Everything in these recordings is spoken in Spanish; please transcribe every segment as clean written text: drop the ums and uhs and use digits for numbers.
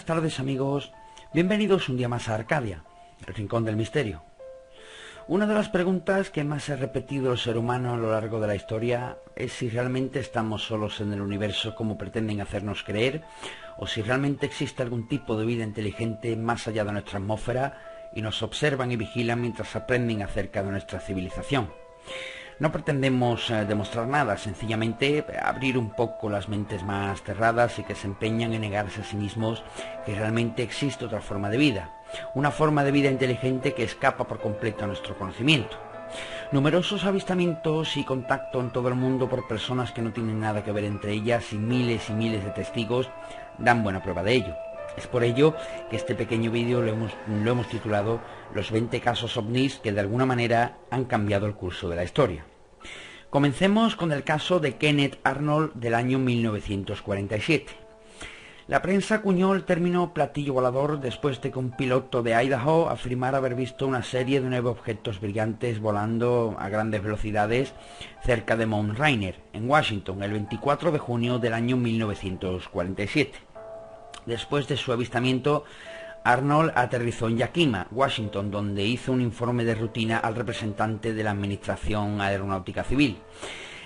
buenas tardes amigos, bienvenidos un día más a Arcadia, el rincón del misterio. Una de las preguntas que más ha repetido el ser humano a lo largo de la historia es si realmente estamos solos en el universo como pretenden hacernos creer, o si realmente existe algún tipo de vida inteligente más allá de nuestra atmósfera y nos observan y vigilan mientras aprenden acerca de nuestra civilización. No pretendemos demostrar nada, sencillamente abrir un poco las mentes más cerradas y que se empeñan en negarse a sí mismos que realmente existe otra forma de vida, una forma de vida inteligente que escapa por completo a nuestro conocimiento. Numerosos avistamientos y contacto en todo el mundo por personas que no tienen nada que ver entre ellas y miles de testigos dan buena prueba de ello. Es por ello que este pequeño vídeo lo hemos titulado Los 20 casos ovnis que de alguna manera han cambiado el curso de la historia. Comencemos con el caso de Kenneth Arnold del año 1947. La prensa acuñó el término platillo volador después de que un piloto de Idaho afirmara haber visto una serie de 9 objetos brillantes volando a grandes velocidades cerca de Mount Rainier, en Washington, el 24 de junio del año 1947. Después de su avistamiento, Arnold aterrizó en Yakima, Washington, donde hizo un informe de rutina al representante de la Administración Aeronáutica Civil.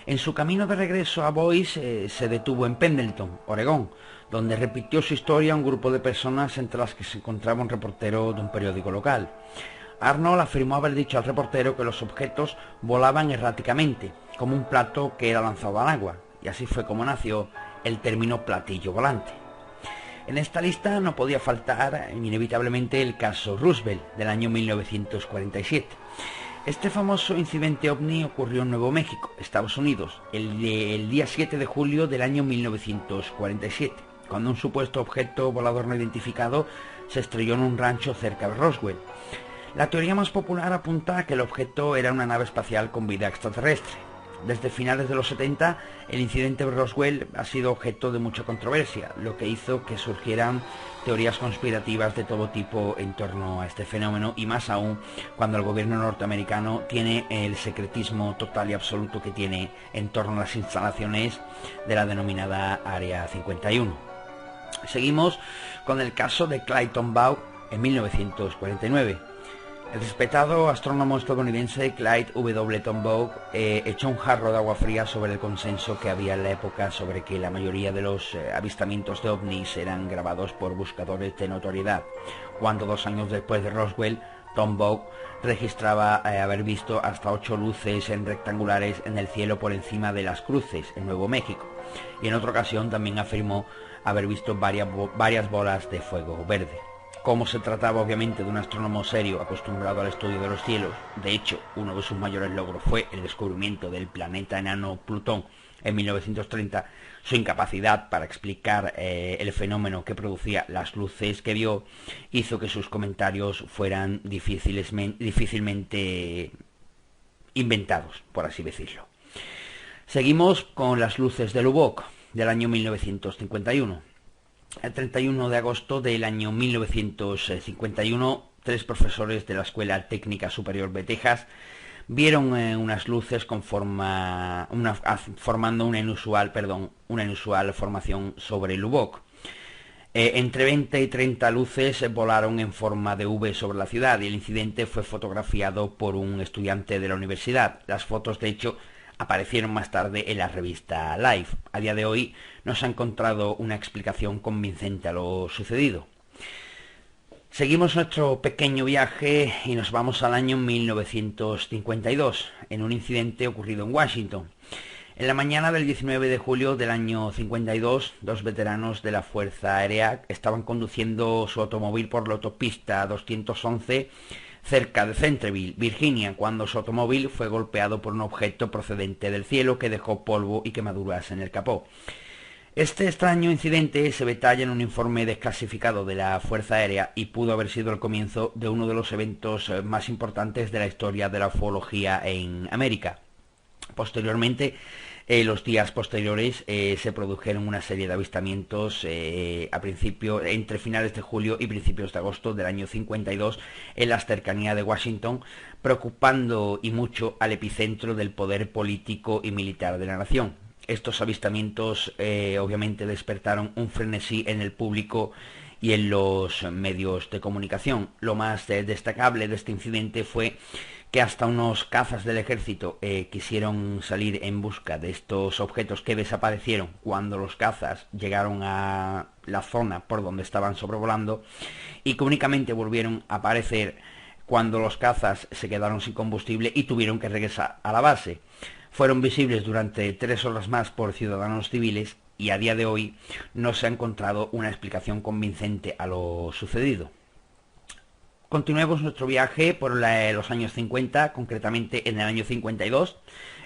En su camino de regreso a Boise, se detuvo en Pendleton, Oregón, donde repitió su historia a un grupo de personas entre las que se encontraba un reportero de un periódico local. Arnold afirmó haber dicho al reportero que los objetos volaban erráticamente, como un plato que era lanzado al agua, y así fue como nació el término platillo volante. En esta lista no podía faltar inevitablemente el caso Roosevelt del año 1947. Este famoso incidente ovni ocurrió en Nuevo México, Estados Unidos, el día 7 de julio del año 1947, cuando un supuesto objeto volador no identificado se estrelló en un rancho cerca de Roswell. La teoría más popular apunta a que el objeto era una nave espacial con vida extraterrestre. Desde finales de los 70, el incidente de Roswell ha sido objeto de mucha controversia, lo que hizo que surgieran teorías conspirativas de todo tipo en torno a este fenómeno, y más aún cuando el gobierno norteamericano tiene el secretismo total y absoluto que tiene en torno a las instalaciones de la denominada Área 51. Seguimos con el caso de Clyde Tombaugh en 1949. El respetado astrónomo estadounidense Clyde W. Tombaugh echó un jarro de agua fría sobre el consenso que había en la época sobre que la mayoría de los avistamientos de ovnis eran grabados por buscadores de notoriedad, cuando 2 años después de Roswell, Tombaugh registraba haber visto hasta 8 luces rectangulares en el cielo por encima de las cruces en Nuevo México, y en otra ocasión también afirmó haber visto varias bolas de fuego verde. Como se trataba obviamente de un astrónomo serio acostumbrado al estudio de los cielos, de hecho uno de sus mayores logros fue el descubrimiento del planeta enano Plutón en 1930, su incapacidad para explicar el fenómeno que producía las luces que vio hizo que sus comentarios fueran difícilmente inventados, por así decirlo. Seguimos con las luces de Lubbock del año 1951. El 31 de agosto del año 1951, 3 profesores de la Escuela Técnica Superior de Texas vieron unas luces formando una inusual formación sobre Lubbock. Entre 20 y 30 luces volaron en forma de V sobre la ciudad, y el incidente fue fotografiado por un estudiante de la universidad. Las fotos, de hecho, aparecieron más tarde en la revista Life. A día de hoy no se ha encontrado una explicación convincente a lo sucedido. Seguimos nuestro pequeño viaje y nos vamos al año 1952, en un incidente ocurrido en Washington. En la mañana del 19 de julio del año 52, 2 veteranos de la Fuerza Aérea estaban conduciendo su automóvil por la autopista 211 cerca de Centreville, Virginia, cuando su automóvil fue golpeado por un objeto procedente del cielo que dejó polvo y quemaduras en el capó. Este extraño incidente se detalla en un informe desclasificado de la Fuerza Aérea y pudo haber sido el comienzo de uno de los eventos más importantes de la historia de la ufología en América. Posteriormente, los días posteriores se produjeron una serie de avistamientos entre finales de julio y principios de agosto del año 52 en las cercanías de Washington, preocupando y mucho al epicentro del poder político y militar de la nación. Estos avistamientos obviamente despertaron un frenesí en el público y en los medios de comunicación. Lo más destacable de este incidente fue que hasta unos cazas del ejército quisieron salir en busca de estos objetos que desaparecieron cuando los cazas llegaron a la zona por donde estaban sobrevolando, y que únicamente volvieron a aparecer cuando los cazas se quedaron sin combustible y tuvieron que regresar a la base. Fueron visibles durante 3 horas más por ciudadanos civiles y a día de hoy no se ha encontrado una explicación convincente a lo sucedido. Continuemos nuestro viaje por los años 50, concretamente en el año 52,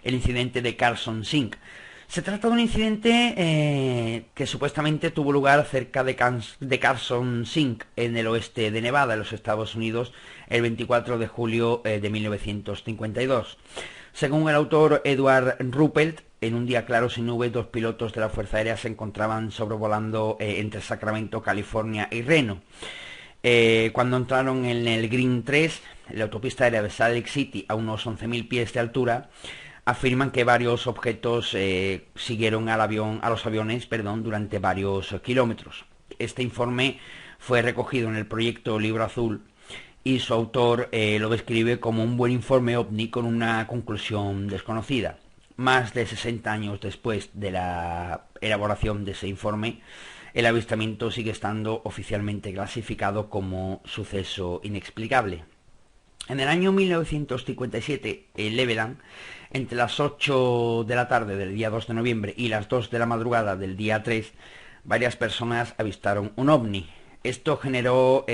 el incidente de Carson Sink. Se trata de un incidente que supuestamente tuvo lugar cerca de Carson Sink, en el oeste de Nevada, en los Estados Unidos, el 24 de julio de 1952. Según el autor Edward Ruppelt, en un día claro sin nubes, 2 pilotos de la Fuerza Aérea se encontraban sobrevolando entre Sacramento, California y Reno. Cuando entraron en el Green 3, la autopista aérea de Salt Lake City, a unos 11.000 pies de altura, afirman que varios objetos siguieron a los aviones durante varios kilómetros. Este informe fue recogido en el proyecto Libro Azul y su autor lo describe como un buen informe ovni con una conclusión desconocida. Más de 60 años después de la elaboración de ese informe, el avistamiento sigue estando oficialmente clasificado como suceso inexplicable. En el año 1957, en Levelland, entre las 8 de la tarde del día 2 de noviembre y las 2 de la madrugada del día 3, varias personas avistaron un ovni. Esto generó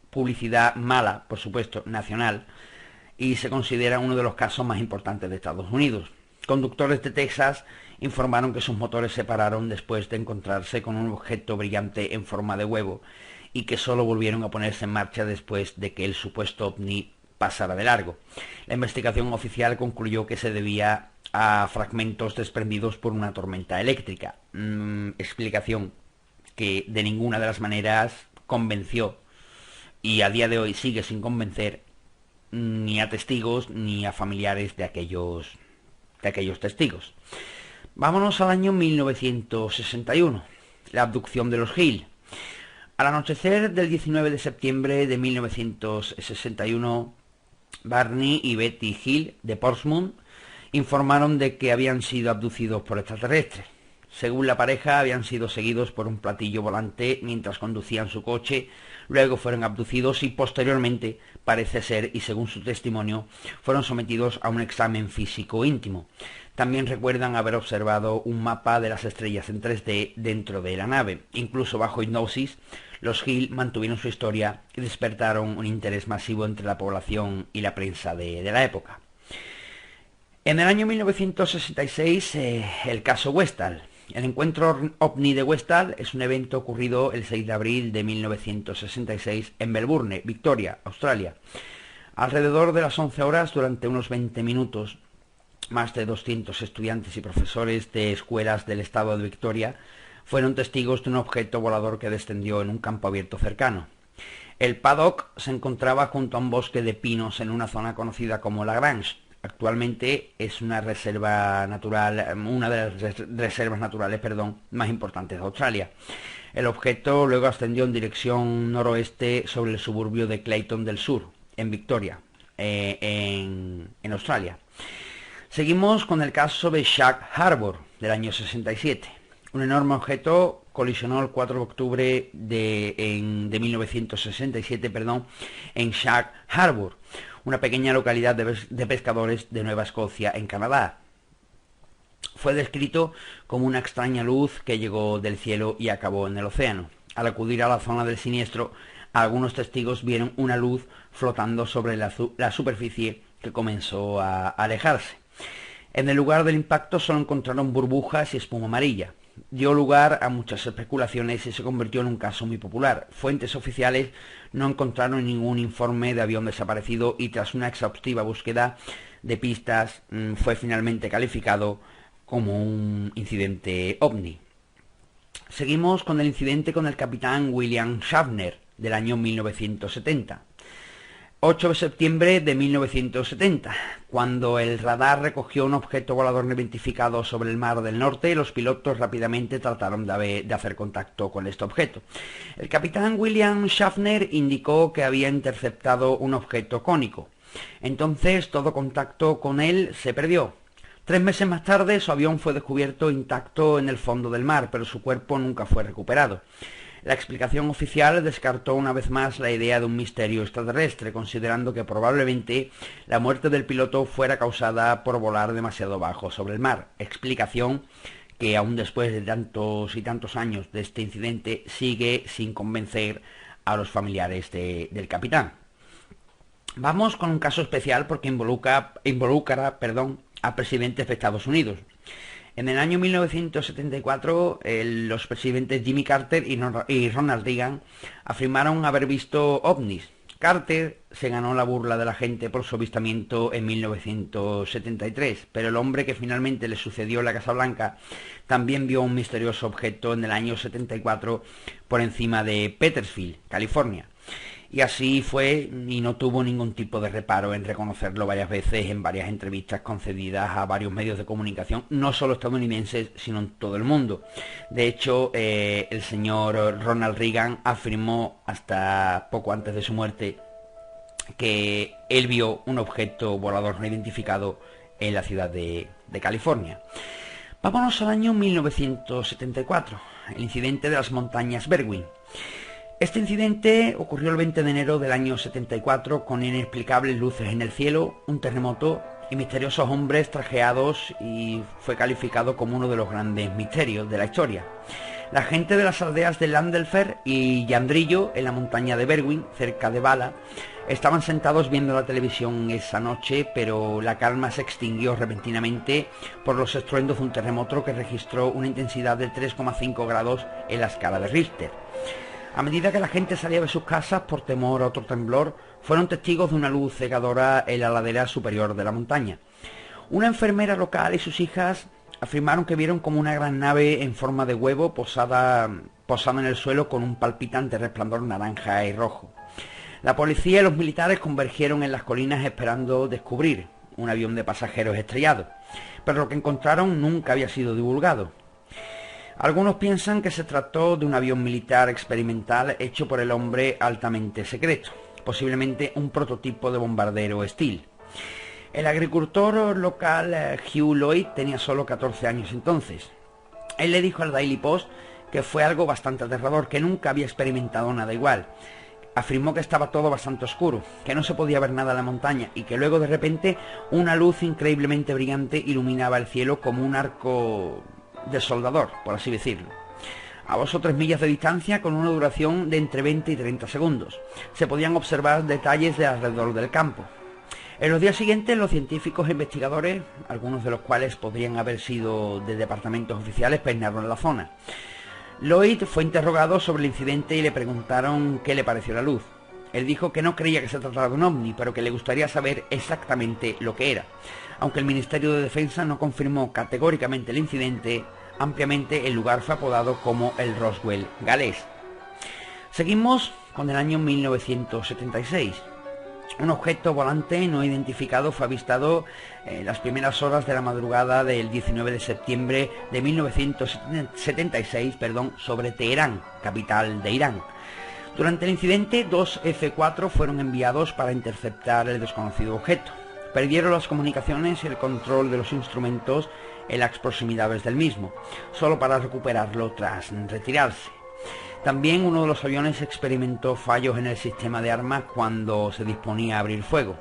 publicidad mala, por supuesto, nacional, y se considera uno de los casos más importantes de Estados Unidos. Conductores de Texas informaron que sus motores se pararon después de encontrarse con un objeto brillante en forma de huevo y que solo volvieron a ponerse en marcha después de que el supuesto ovni pasara de largo. La investigación oficial concluyó que se debía a fragmentos desprendidos por una tormenta eléctrica. Explicación que de ninguna de las maneras convenció y a día de hoy sigue sin convencer ni a testigos ni a familiares de aquellos testigos. Vámonos al año 1961, la abducción de los Hill. Al anochecer del 19 de septiembre de 1961, Barney y Betty Hill de Portsmouth informaron de que habían sido abducidos por extraterrestres. Según la pareja, habían sido seguidos por un platillo volante mientras conducían su coche, luego fueron abducidos y posteriormente, parece ser, y según su testimonio, fueron sometidos a un examen físico íntimo. También recuerdan haber observado un mapa de las estrellas en 3D dentro de la nave. Incluso bajo hipnosis, los Hill mantuvieron su historia y despertaron un interés masivo entre la población y la prensa de la época. En el año 1966, el caso Westall. El encuentro ovni de Westall es un evento ocurrido el 6 de abril de 1966 en Melbourne, Victoria, Australia. Alrededor de las 11 horas, durante unos 20 minutos, más de 200 estudiantes y profesores de escuelas del estado de Victoria fueron testigos de un objeto volador que descendió en un campo abierto cercano. El paddock se encontraba junto a un bosque de pinos en una zona conocida como La Grange. Actualmente es una reserva natural, una de las reservas naturales, más importantes de Australia. El objeto luego ascendió en dirección noroeste sobre el suburbio de Clayton del Sur, en Victoria, en Australia. Seguimos con el caso de Shag Harbor, del año 67. Un enorme objeto colisionó el 4 de octubre de 1967 en Shag Harbor, una pequeña localidad de pescadores de Nueva Escocia, en Canadá. Fue descrito como una extraña luz que llegó del cielo y acabó en el océano. Al acudir a la zona del siniestro, algunos testigos vieron una luz flotando sobre la superficie que comenzó a alejarse. En el lugar del impacto solo encontraron burbujas y espuma amarilla. Dio lugar a muchas especulaciones y se convirtió en un caso muy popular. Fuentes oficiales no encontraron ningún informe de avión desaparecido y tras una exhaustiva búsqueda de pistas fue finalmente calificado como un incidente ovni. Seguimos con el incidente con el capitán William Shatner del año 1970. 8 de septiembre de 1970, cuando el radar recogió un objeto volador no identificado sobre el Mar del Norte, los pilotos rápidamente trataron de hacer contacto con este objeto. El capitán William Schaffner indicó que había interceptado un objeto cónico. Entonces todo contacto con él se perdió. 3 meses más tarde su avión fue descubierto intacto en el fondo del mar, pero su cuerpo nunca fue recuperado. La explicación oficial descartó una vez más la idea de un misterio extraterrestre, considerando que probablemente la muerte del piloto fuera causada por volar demasiado bajo sobre el mar. Explicación que aún después de tantos y tantos años de este incidente sigue sin convencer a los familiares del capitán. Vamos con un caso especial porque involucra a presidentes de Estados Unidos. En el año 1974, los presidentes Jimmy Carter y Ronald Reagan afirmaron haber visto ovnis. Carter se ganó la burla de la gente por su avistamiento en 1973, pero el hombre que finalmente le sucedió en la Casa Blanca también vio un misterioso objeto en el año 74 por encima de Petersfield, California. Y así fue, y no tuvo ningún tipo de reparo en reconocerlo varias veces en varias entrevistas concedidas a varios medios de comunicación, no solo estadounidenses, sino en todo el mundo. De hecho, el señor Ronald Reagan afirmó hasta poco antes de su muerte que él vio un objeto volador no identificado en la ciudad de California. Vámonos al año 1974, el incidente de las montañas Berwyn. Este incidente ocurrió el 20 de enero del año 74 con inexplicables luces en el cielo, un terremoto y misteriosos hombres trajeados, y fue calificado como uno de los grandes misterios de la historia. La gente de las aldeas de Landelfer y Yandrillo, en la montaña de Berwyn, cerca de Bala, estaban sentados viendo la televisión esa noche, pero la calma se extinguió repentinamente por los estruendos de un terremoto que registró una intensidad de 3,5 grados en la escala de Richter. A medida que la gente salía de sus casas por temor a otro temblor, fueron testigos de una luz cegadora en la ladera superior de la montaña. Una enfermera local y sus hijas afirmaron que vieron como una gran nave en forma de huevo posada en el suelo con un palpitante resplandor naranja y rojo. La policía y los militares convergieron en las colinas esperando descubrir un avión de pasajeros estrellado, pero lo que encontraron nunca había sido divulgado. Algunos piensan que se trató de un avión militar experimental hecho por el hombre altamente secreto, posiblemente un prototipo de bombardero Steele. El agricultor local Hugh Lloyd tenía solo 14 años entonces. Él le dijo al Daily Post que fue algo bastante aterrador, que nunca había experimentado nada igual. Afirmó que estaba todo bastante oscuro, que no se podía ver nada en la montaña y que luego de repente una luz increíblemente brillante iluminaba el cielo como un arco de soldador, por así decirlo, a 2 o 3 millas de distancia, con una duración de entre 20 y 30 segundos. Se podían observar detalles de alrededor del campo. En los días siguientes, los científicos e investigadores, algunos de los cuales podrían haber sido de departamentos oficiales, peinaron la zona. Lloyd fue interrogado sobre el incidente y le preguntaron qué le pareció la luz. Él dijo que no creía que se tratara de un ovni, pero que le gustaría saber exactamente lo que era. Aunque el Ministerio de Defensa no confirmó categóricamente el incidente, ampliamente el lugar fue apodado como el Roswell galés. Seguimos con el año 1976. Un objeto volante no identificado fue avistado en las primeras horas de la madrugada del 19 de septiembre de 1976, sobre Teherán, capital de Irán. Durante el incidente, 2 F-4 fueron enviados para interceptar el desconocido objeto. Perdieron las comunicaciones y el control de los instrumentos en las proximidades del mismo, solo para recuperarlo tras retirarse. También uno de los aviones experimentó fallos en el sistema de armas cuando se disponía a abrir fuego.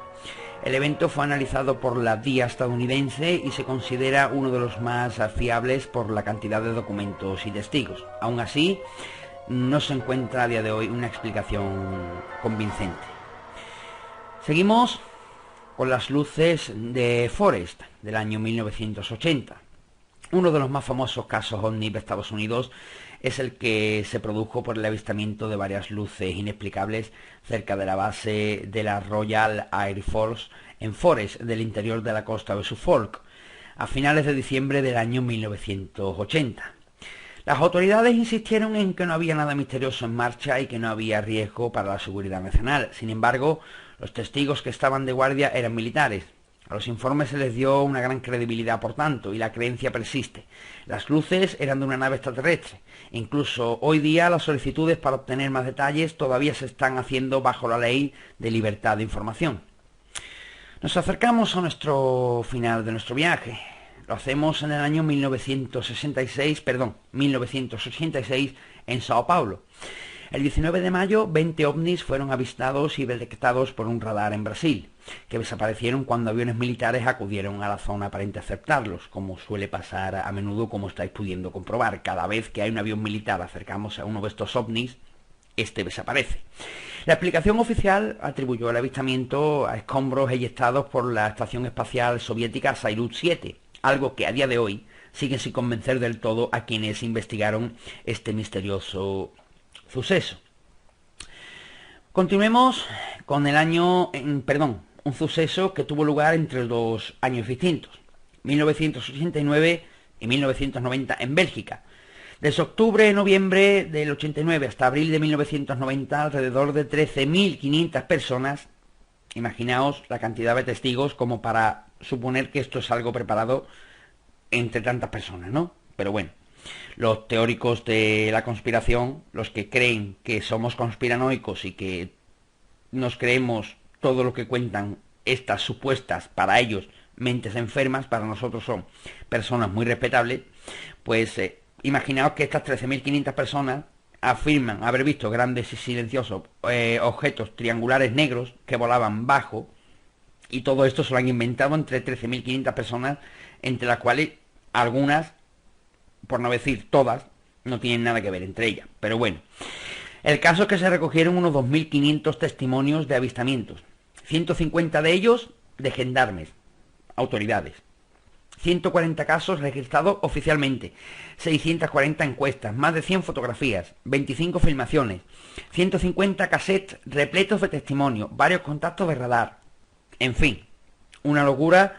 El evento fue analizado por la DIA estadounidense y se considera uno de los más fiables por la cantidad de documentos y testigos. Aún así, no se encuentra a día de hoy una explicación convincente. Seguimos con las luces de Forest del año 1980. Uno de los más famosos casos ovni de Estados Unidos es el que se produjo por el avistamiento de varias luces inexplicables cerca de la base de la Royal Air Force en Forest, del interior de la costa de Suffolk, a finales de diciembre del año 1980. Las autoridades insistieron en que no había nada misterioso en marcha y que no había riesgo para la seguridad nacional. Sin embargo, Los testigos que estaban de guardia eran militares. A los informes se les dio una gran credibilidad, por tanto, y la creencia persiste. Las luces eran de una nave extraterrestre. Incluso hoy día las solicitudes para obtener más detalles todavía se están haciendo bajo la ley de libertad de información. Nos acercamos a nuestro final de nuestro viaje. Lo hacemos en el año 1986 en Sao Paulo. El 19 de mayo, 20 ovnis fueron avistados y detectados por un radar en Brasil, que desaparecieron cuando aviones militares acudieron a la zona para interceptarlos, como suele pasar a menudo, como estáis pudiendo comprobar. Cada vez que hay un avión militar acercamos a uno de estos ovnis, este desaparece. La explicación oficial atribuyó el avistamiento a escombros eyectados por la estación espacial soviética Salyut 7, algo que a día de hoy sigue sin convencer del todo a quienes investigaron este misterioso suceso. Continuemos con un suceso que tuvo lugar entre dos años distintos, 1989 y 1990 en Bélgica. Desde octubre-noviembre del 89 hasta abril de 1990, alrededor de 13.500 personas, imaginaos la cantidad de testigos como para suponer que esto es algo preparado entre tantas personas, ¿no? Pero bueno, los teóricos de la conspiración, los que creen que somos conspiranoicos y que nos creemos todo lo que cuentan estas supuestas, para ellos, mentes enfermas, para nosotros son personas muy respetables, pues imaginaos que estas 13.500 personas afirman haber visto grandes y silenciosos objetos triangulares negros que volaban bajo, y todo esto se lo han inventado entre 13.500 personas, entre las cuales algunas, por no decir todas, no tienen nada que ver entre ellas. Pero bueno, el caso es que se recogieron unos 2.500 testimonios de avistamientos, 150 de ellos de gendarmes, autoridades, 140 casos registrados oficialmente, 640 encuestas, más de 100 fotografías, 25 filmaciones, 150 cassettes repletos de testimonio, varios contactos de radar, en fin, una locura.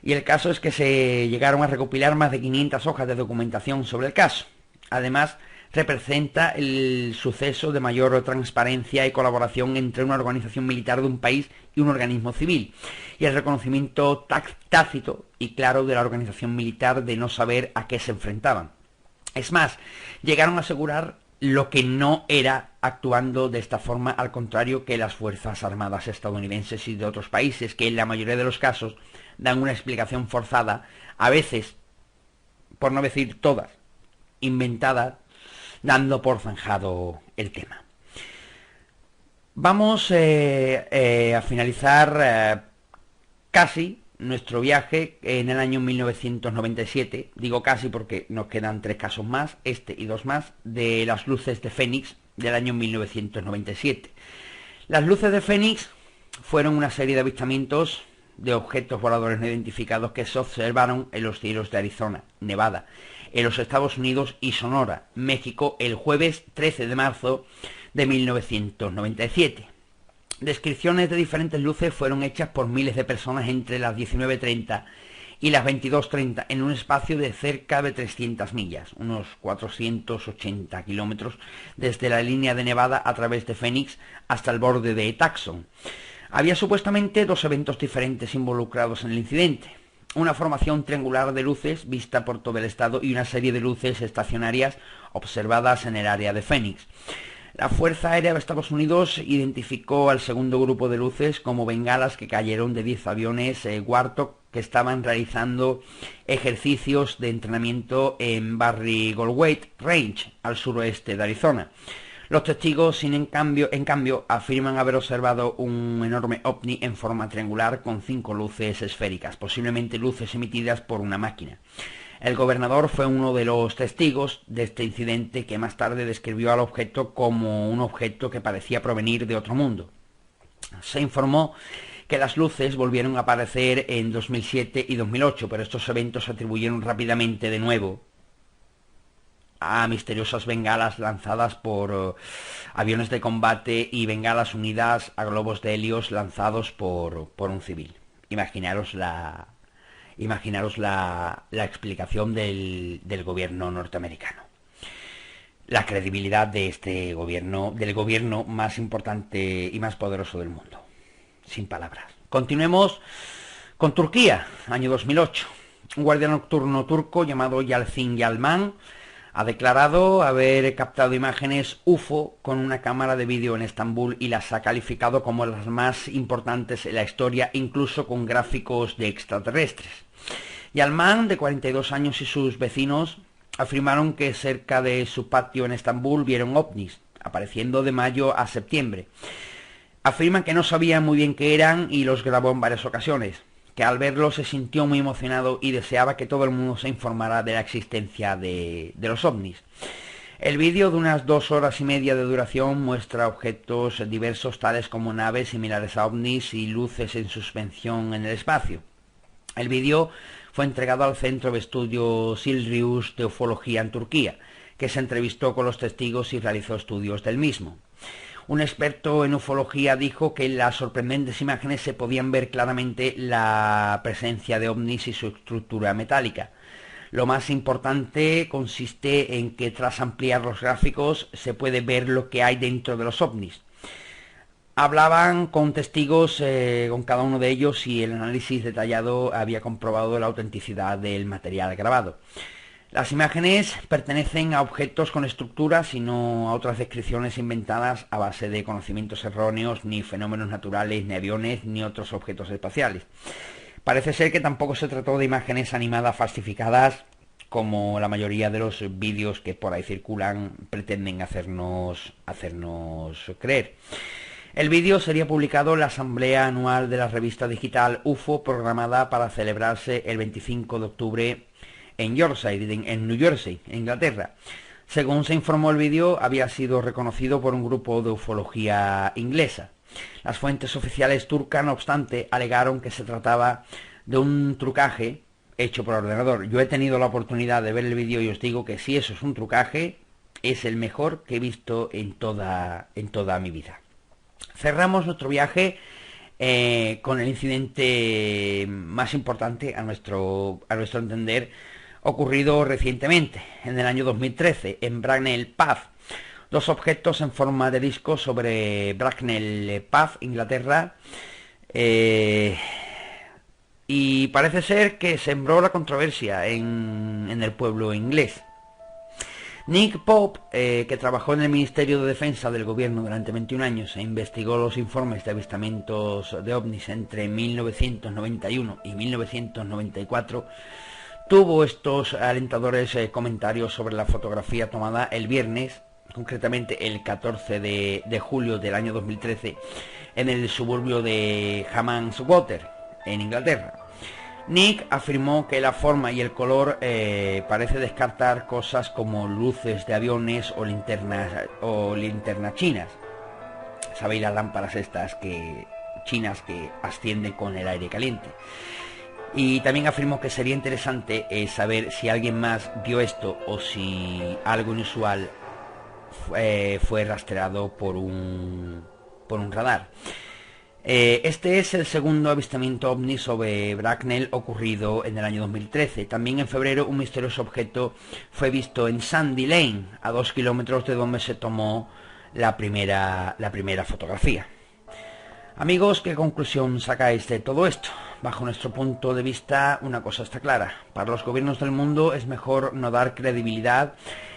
Y el caso es que se llegaron a recopilar más de 500 hojas de documentación sobre el caso. Además, representa el suceso de mayor transparencia y colaboración entre una organización militar de un país y un organismo civil, y el reconocimiento tácito y claro de la organización militar de no saber a qué se enfrentaban. Es más, llegaron a asegurar lo que no era actuando de esta forma, al contrario que las Fuerzas Armadas estadounidenses y de otros países, que en la mayoría de los casos dan una explicación forzada, a veces, por no decir todas, inventada, dando por zanjado el tema. Vamos a finalizar casi nuestro viaje en el año 1997, digo casi porque nos quedan 3 casos más, este y 2 más, de las luces de Fénix del año 1997. Las luces de Fénix fueron una serie de avistamientos de objetos voladores no identificados que se observaron en los cielos de Arizona, Nevada, en los Estados Unidos y Sonora, México, el jueves 13 de marzo de 1997. Descripciones de diferentes luces fueron hechas por miles de personas entre las 19:30 y las 22:30 en un espacio de cerca de 300 millas, unos 480 kilómetros, desde la línea de Nevada a través de Phoenix hasta el borde de Tucson. Había supuestamente 2 eventos diferentes involucrados en el incidente: una formación triangular de luces vista por todo el estado y una serie de luces estacionarias observadas en el área de Phoenix. La Fuerza Aérea de Estados Unidos identificó al segundo grupo de luces como bengalas que cayeron de 10 aviones Warthog que estaban realizando ejercicios de entrenamiento en Barry Goldwater Range, al suroeste de Arizona. Los testigos, en cambio, afirman haber observado un enorme ovni en forma triangular con 5 luces esféricas, posiblemente luces emitidas por una máquina. El gobernador fue uno de los testigos de este incidente, que más tarde describió al objeto como un objeto que parecía provenir de otro mundo. Se informó que las luces volvieron a aparecer en 2007 y 2008, pero estos eventos se atribuyeron rápidamente de nuevo a misteriosas bengalas lanzadas por aviones de combate y bengalas unidas a globos de helios lanzados por un civil. Imaginaros la explicación del gobierno norteamericano. La credibilidad de este gobierno, del gobierno más importante y más poderoso del mundo. sin palabras. Continuemos con Turquía, año 2008. Un guardia nocturno turco llamado Yalcin Yalman ha declarado haber captado imágenes UFO con una cámara de vídeo en Estambul y las ha calificado como las más importantes en la historia, incluso con gráficos de extraterrestres. Yalman, de 42 años, y sus vecinos afirmaron que cerca de su patio en Estambul vieron ovnis, apareciendo de mayo a septiembre. Afirman que no sabían muy bien qué eran y los grabó en varias ocasiones, que al verlo se sintió muy emocionado y deseaba que todo el mundo se informara de la existencia de los ovnis. El vídeo, de unas 2 horas y media de duración, muestra objetos diversos tales como naves similares a ovnis y luces en suspensión en el espacio. El vídeo fue entregado al Centro de Estudios Silrius de Ufología en Turquía, que se entrevistó con los testigos y realizó estudios del mismo. Un experto en ufología dijo que en las sorprendentes imágenes se podían ver claramente la presencia de ovnis y su estructura metálica. Lo más importante consiste en que tras ampliar los gráficos se puede ver lo que hay dentro de los ovnis. Hablaban con testigos, con cada uno de ellos, y el análisis detallado había comprobado la autenticidad del material grabado. Las imágenes pertenecen a objetos con estructuras y no a otras descripciones inventadas a base de conocimientos erróneos, ni fenómenos naturales, ni aviones, ni otros objetos espaciales. Parece ser que tampoco se trató de imágenes animadas falsificadas, como la mayoría de los vídeos que por ahí circulan pretenden hacernos creer. El vídeo sería publicado en la asamblea anual de la revista digital UFO, programada para celebrarse el 25 de octubre en Yorkshire, en New Jersey, en Inglaterra. Según se informó, el vídeo había sido reconocido por un grupo de ufología inglesa. Las fuentes oficiales turcas, no obstante, alegaron que se trataba de un trucaje hecho por ordenador. Yo he tenido la oportunidad de ver el vídeo y os digo que si eso es un trucaje, es el mejor que he visto en toda mi vida. Cerramos nuestro viaje con el incidente más importante, a nuestro entender, ocurrido recientemente, en el año 2013, en Bracknell Pass. 2 objetos en forma de disco sobre Bracknell Pass, Inglaterra, y parece ser que sembró la controversia en el pueblo inglés. Nick Pope, que trabajó en el Ministerio de Defensa del gobierno durante 21 años e investigó los informes de avistamientos de ovnis entre 1991 y 1994, tuvo estos alentadores comentarios sobre la fotografía tomada el viernes, concretamente el 14 de julio del año 2013, en el suburbio de Hammanswater, en Inglaterra. Nick afirmó que la forma y el color parece descartar cosas como luces de aviones o linternas chinas. ¿Sabéis las lámparas estas chinas que ascienden con el aire caliente? Y también afirmó que sería interesante saber si alguien más vio esto o si algo inusual fue rastreado por un radar. Este es el segundo avistamiento ovni sobre Bracknell ocurrido en el año 2013. También en febrero un misterioso objeto fue visto en Sandy Lane, a 2 kilómetros de donde se tomó la primera fotografía. Amigos, ¿qué conclusión sacáis de todo esto? Bajo nuestro punto de vista, una cosa está clara: para los gobiernos del mundo es mejor no dar credibilidad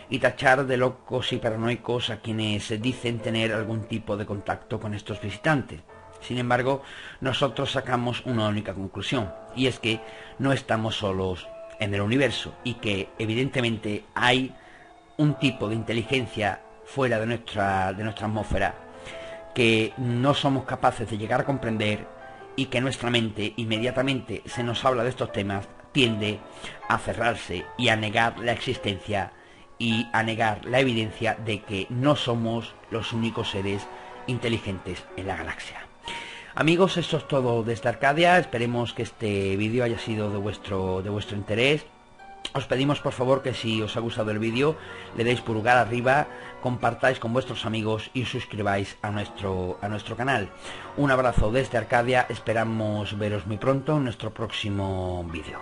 y tachar de locos y paranoicos a quienes dicen tener algún tipo de contacto con estos visitantes. Sin embargo, nosotros sacamos una única conclusión, y es que no estamos solos en el universo y que evidentemente hay un tipo de inteligencia fuera de nuestra atmósfera que no somos capaces de llegar a comprender, y que nuestra mente, inmediatamente se nos habla de estos temas, tiende a cerrarse y a negar la existencia y a negar la evidencia de que no somos los únicos seres inteligentes en la galaxia. Amigos, esto es todo desde Arcadia. Esperemos que este vídeo haya sido de vuestro interés. Os pedimos por favor que si os ha gustado el vídeo le deis pulgar arriba, compartáis con vuestros amigos y suscribáis a nuestro canal. Un abrazo desde Arcadia, esperamos veros muy pronto en nuestro próximo vídeo.